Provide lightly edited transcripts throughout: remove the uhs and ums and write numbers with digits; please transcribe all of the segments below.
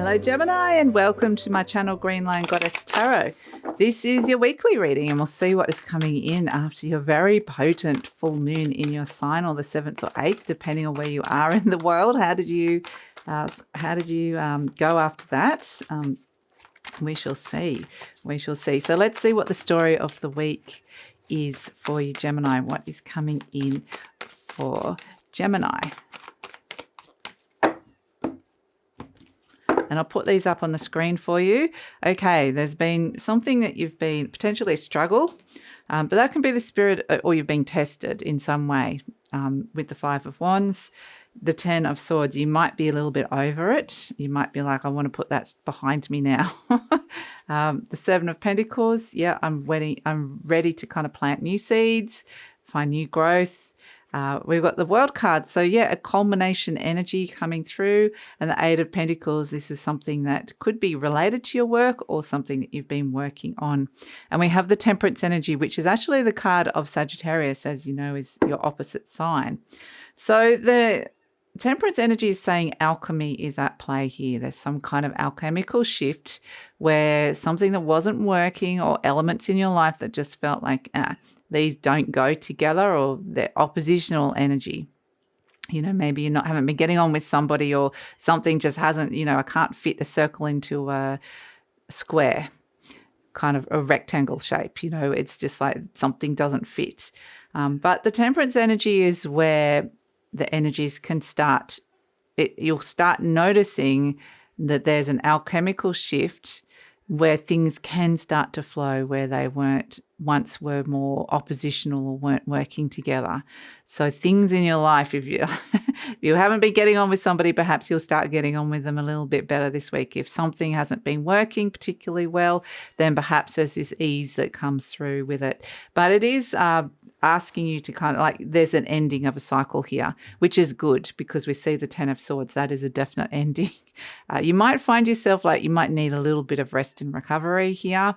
Hello Gemini, and welcome to my channel Green Lion Goddess Tarot. This is your weekly reading, and we'll see what is coming in after your very potent full moon in your sign, or the 7th or 8th, depending on where you are in the world. How did you go after that? We shall see. We shall see. So let's see what the story of the week is for you, Gemini. What is coming in for Gemini? And I'll put these up on the screen for you. Okay, there's been something that you've been potentially a struggle, but that can be the spirit, or you've been tested in some way with the 5 of Wands. The 10 of Swords, you might be a little bit over it. You might be like, I want to put that behind me now. The 7 of Pentacles, yeah, I'm ready to kind of plant new seeds, find new growth. We've got the World card. So yeah, a culmination energy coming through. And the 8 of Pentacles, this is something that could be related to your work or something that you've been working on. And we have the Temperance energy, which is actually the card of Sagittarius, as you know, is your opposite sign. So the Temperance energy is saying alchemy is at play here. There's some kind of alchemical shift where something that wasn't working, or elements in your life that just felt like, these don't go together, or they're oppositional energy. You know, maybe you haven't been getting on with somebody, or something just hasn't, I can't fit a circle into a square, kind of a rectangle shape. It's just like something doesn't fit. But the Temperance energy is where the energies can start. You'll start noticing that there's an alchemical shift where things can start to flow where they once were more oppositional or weren't working together. So things in your life, if you haven't been getting on with somebody, perhaps you'll start getting on with them a little bit better this week. If something hasn't been working particularly well, then perhaps there's this ease that comes through with it. But it is asking you to kind of like, there's an ending of a cycle here, which is good because we see the 10 of Swords. That is a definite ending. You might find yourself like you might need a little bit of rest and recovery here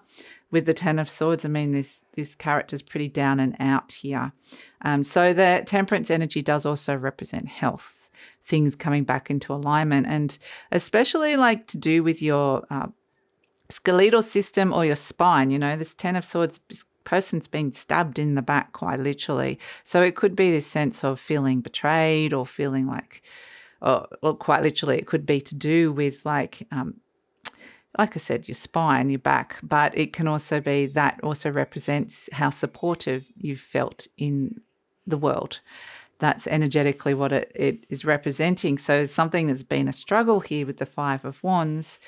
with the 10 of Swords. I mean, this character's pretty down and out here. So the Temperance energy does also represent health, things coming back into alignment, and especially like to do with your skeletal system or your spine. This 10 of Swords, this person's been stabbed in the back quite literally. So it could be this sense of feeling betrayed, or feeling like, or quite literally, it could be to do with like I said, your spine, your back, but it can also be that also represents how supportive you've felt in the world. That's energetically what it is representing. So something that's been a struggle here with the 5 of Wands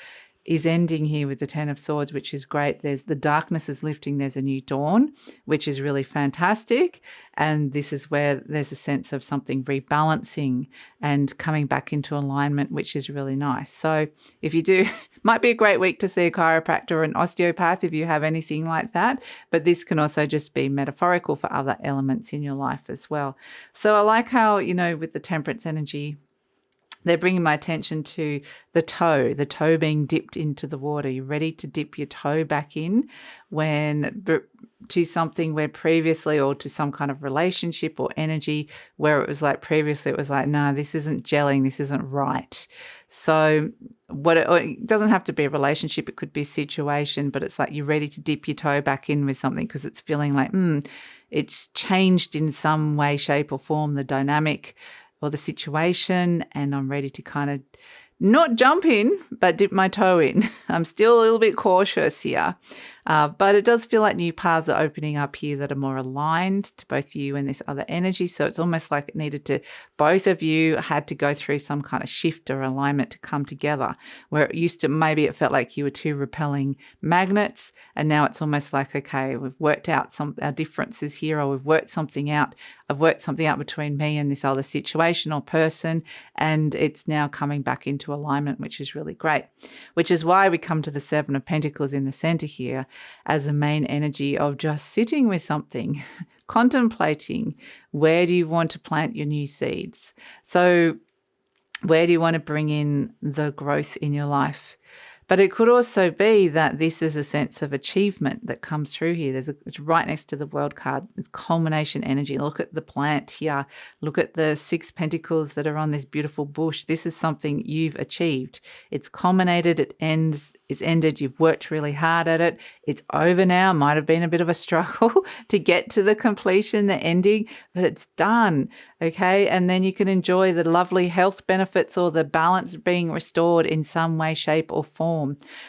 is ending here with the 10 of Swords, which is great. There's the darkness is lifting. There's a new dawn, which is really fantastic. And this is where there's a sense of something rebalancing and coming back into alignment, which is really nice. So if you do, might be a great week to see a chiropractor or an osteopath if you have anything like that. But this can also just be metaphorical for other elements in your life as well. So I like how, with the Temperance energy, they're bringing my attention to the toe being dipped into the water. You're ready to dip your toe back in to something where previously, or to some kind of relationship or energy where it was like previously it was like, no, this isn't gelling, this isn't right. So it doesn't have to be a relationship, it could be a situation, but it's like you're ready to dip your toe back in with something because it's feeling like, it's changed in some way, shape or form, the dynamic or the situation, and I'm ready to kind of not jump in, but dip my toe in. I'm still a little bit cautious here, but it does feel like new paths are opening up here that are more aligned to both you and this other energy. So it's almost like it needed to, both of you had to go through some kind of shift or alignment to come together, where it used to, maybe it felt like you were two repelling magnets, and now it's almost like, okay, we've worked out our differences here, or we've worked something out. I've worked something out between me and this other situation or person, and it's now coming back into alignment, which is really great, which is why we come to the 7 of Pentacles in the center here as a main energy of just sitting with something, contemplating where do you want to plant your new seeds. So where do you want to bring in the growth in your life? But it could also be that this is a sense of achievement that comes through here. It's right next to the World card. It's culmination energy. Look at the plant here. Look at the 6 pentacles that are on this beautiful bush. This is something you've achieved. It's culminated. It's ended. You've worked really hard at it. It's over now. Might have been a bit of a struggle to get to the completion, the ending, but it's done. Okay. And then you can enjoy the lovely health benefits or the balance being restored in some way, shape, or form.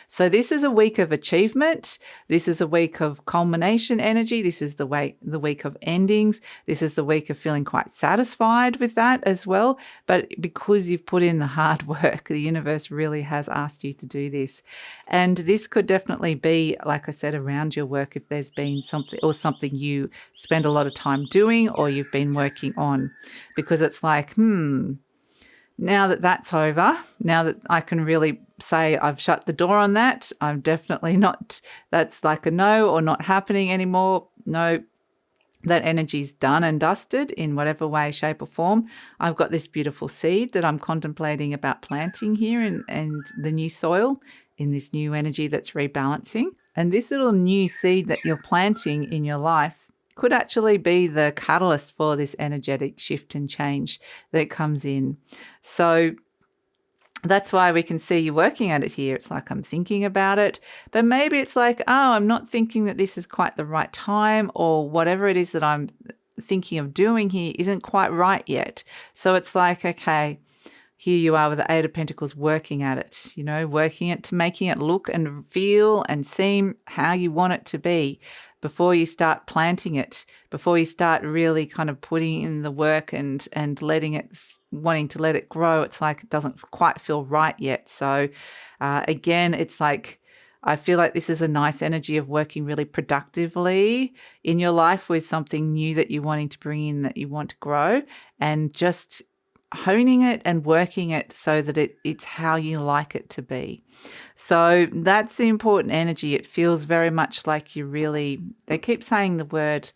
So this is a week of achievement. This is a week of culmination energy. This is the week of endings. This is the week of feeling quite satisfied with that as well. But because you've put in the hard work, the universe really has asked you to do this. And this could definitely be, like I said, around your work if there's been something you spend a lot of time doing or you've been working on. Because it's like, now that that's over, now that I can really say I've shut the door on that, I'm definitely not, that's like a no or not happening anymore. No, that energy's done and dusted in whatever way, shape or form. I've got this beautiful seed that I'm contemplating about planting here and the new soil in this new energy that's rebalancing. And this little new seed that you're planting in your life could actually be the catalyst for this energetic shift and change that comes in. So that's why we can see you working at it here. It's like I'm thinking about it, but maybe it's like, oh, I'm not thinking that this is quite the right time, or whatever it is that I'm thinking of doing here isn't quite right yet. So it's like, okay, here you are with the 8 of Pentacles working at it, working it to making it look and feel and seem how you want it to be. Before you start planting it, before you start really kind of putting in the work and wanting to let it grow, it's like it doesn't quite feel right yet. So again, it's like, I feel like this is a nice energy of working really productively in your life with something new that you're wanting to bring in, that you want to grow, and just honing it and working it so that it's how you like it to be. So that's the important energy. It feels very much like they keep saying the word,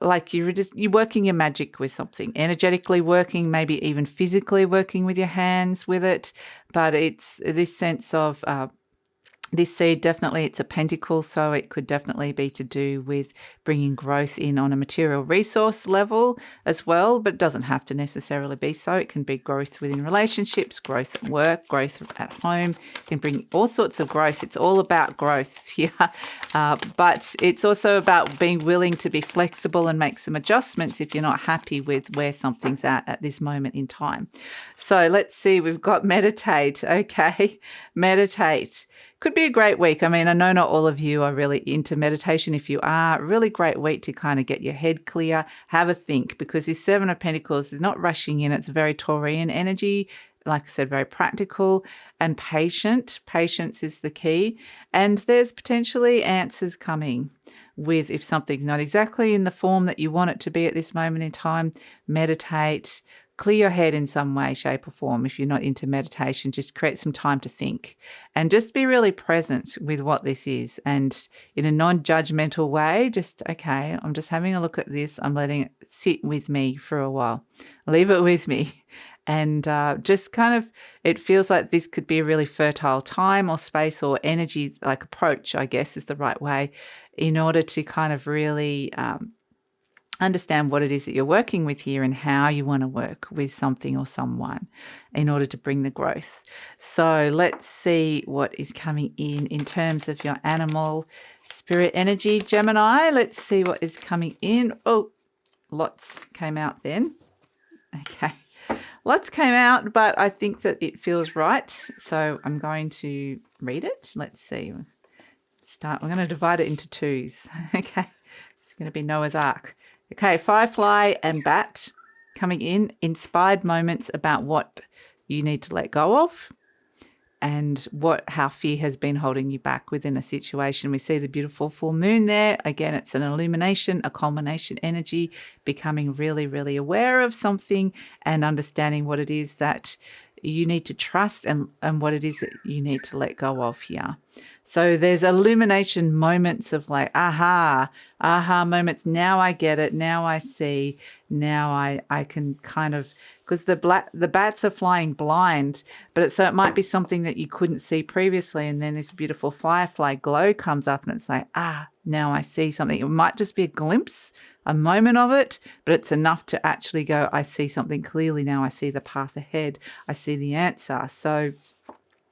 like you're working your magic with something, energetically working, maybe even physically working with your hands with it. But it's this sense of, this seed, definitely it's a pentacle, so it could definitely be to do with bringing growth in on a material resource level as well, but it doesn't have to necessarily be so. It can be growth within relationships, growth at work, growth at home. It can bring all sorts of growth. It's all about growth, yeah. But it's also about being willing to be flexible and make some adjustments if you're not happy with where something's at this moment in time. So let's see, we've got meditate, okay? Meditate. Could be a great week. I mean, I know not all of you are really into meditation. If you are, really great week to kind of get your head clear, have a think, because this 7 of Pentacles is not rushing in. It's a very Taurian energy. Like I said, very practical and patient. Patience is the key. And there's potentially answers coming with, if something's not exactly in the form that you want it to be at this moment in time, meditate. Clear your head in some way, shape or form. If you're not into meditation, just create some time to think and just be really present with what this is, and in a non-judgmental way, just, okay, I'm just having a look at this. I'm letting it sit with me for a while. Leave it with me. And just kind of, it feels like this could be a really fertile time or space or energy, like approach, I guess is the right way, in order to kind of really understand what it is that you're working with here and how you want to work with something or someone in order to bring the growth. So let's see what is coming in terms of your animal spirit energy, Gemini. Let's see what is coming in. Oh, lots came out then. Okay. Lots came out, but I think that it feels right. So I'm going to read it. Let's see. We're going to divide it into 2s. Okay. It's going to be Noah's Ark. Okay, Firefly and Bat coming in, inspired moments about what you need to let go of and how fear has been holding you back within a situation. We see the beautiful full moon there. Again, it's an illumination, a culmination energy, becoming really, really aware of something and understanding what it is that you need to trust and what it is that you need to let go of here. So there's illumination moments of like, aha moments. Now I get it. Now I see. Now I can kind of, because the bats are flying blind, but so it might be something that you couldn't see previously. And then this beautiful firefly glow comes up and it's like, now I see something. It might just be a glimpse, a moment of it, but it's enough to actually go, I see something clearly now. I see the path ahead. I see the answer. So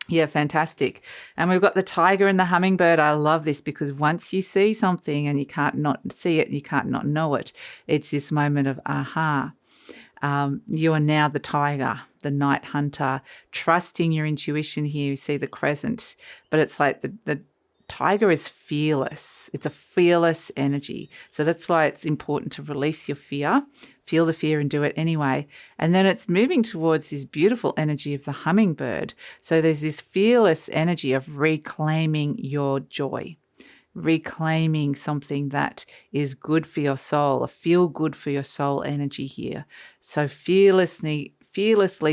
yeah, fantastic. And we've got the tiger and the hummingbird. I love this because once you see something and you can't not see it, you can't not know it, it's this moment of aha. You are now the tiger, the night hunter, trusting your intuition here. You see the crescent, but it's like the tiger is fearless. It's a fearless energy. So that's why it's important to release your fear, feel the fear and do it anyway. And then it's moving towards this beautiful energy of the hummingbird. So there's this fearless energy of reclaiming your joy, reclaiming something that is good for your soul, a feel good for your soul energy here. So fearlessly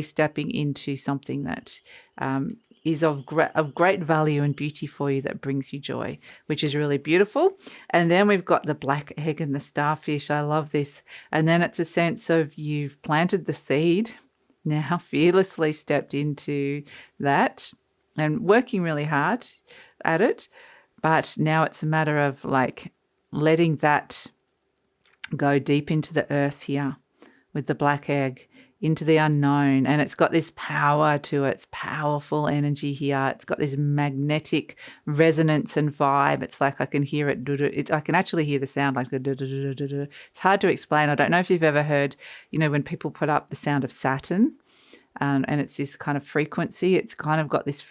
stepping into something that is of great value and beauty for you, that brings you joy, which is really beautiful. And then we've got the black egg and the starfish. I love this. And then it's a sense of you've planted the seed, now fearlessly stepped into that and working really hard at it. But now it's a matter of like letting that go deep into the earth here with the black egg, into the unknown. And it's got this power to it. It's powerful energy here. It's got this magnetic resonance and vibe. It's like I can hear it. I can actually hear the sound like it's hard to explain. I don't know if you've ever heard, when people put up the sound of Saturn, and it's this kind of frequency. It's kind of got this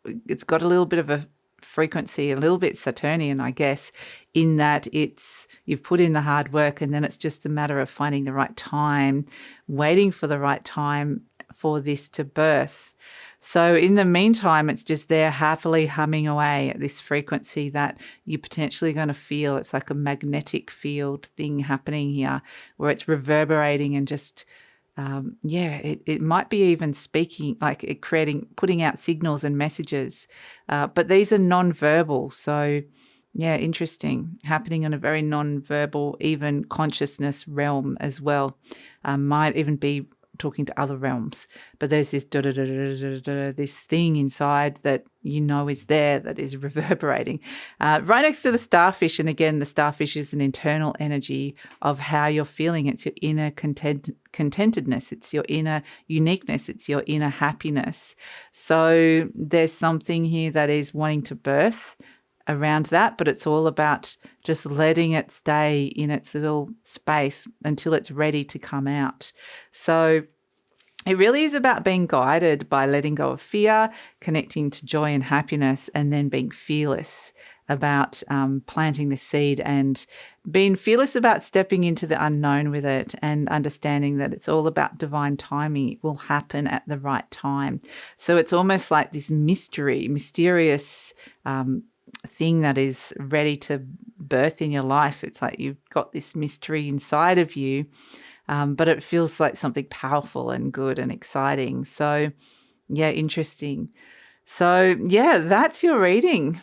it's got a little bit of a frequency, a little bit Saturnian, I guess, in that you've put in the hard work and then it's just a matter of finding the right time, waiting for the right time for this to birth. So in the meantime, it's just there happily humming away at this frequency that you're potentially going to feel. It's like a magnetic field thing happening here where it's reverberating and just it might be even speaking, like it putting out signals and messages, but these are non-verbal. So yeah, interesting, happening in a very non-verbal, even consciousness realm as well. Might even be talking to other realms, but there's this this thing inside that is there, that is reverberating right next to the starfish. And again, the starfish is an internal energy of how you're feeling. It's your inner contentedness, it's your inner uniqueness, it's your inner happiness. So there's something here that is wanting to birth around that, but it's all about just letting it stay in its little space until it's ready to come out. So it really is about being guided by letting go of fear, connecting to joy and happiness, and then being fearless about planting the seed and being fearless about stepping into the unknown with it, and understanding that it's all about divine timing. It will happen at the right time. So it's almost like this mysterious thing that is ready to birth in your life. It's like you've got this mystery inside of you, but it feels like something powerful and good and exciting. So yeah, interesting. So yeah, that's your reading.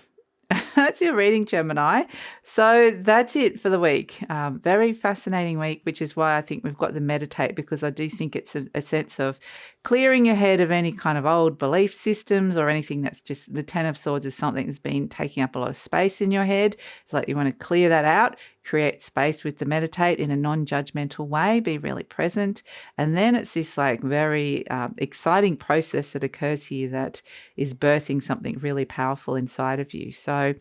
That's your reading, Gemini. So that's it for the week. Very fascinating week, which is why I think we've got the meditate, because I do think it's a sense of clearing your head of any kind of old belief systems or anything that's just, the Ten of Swords is something that's been taking up a lot of space in your head. It's like you want to clear that out, create space with the meditate in a non-judgmental way, be really present. And then it's this like very exciting process that occurs here that is birthing something really powerful inside of you. So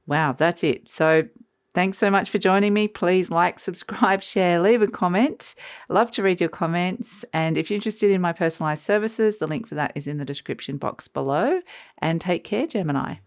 wow, that's it. So thanks so much for joining me. Please like, subscribe, share, leave a comment. Love to read your comments. And if you're interested in my personalized services, the link for that is in the description box below. And take care, Gemini.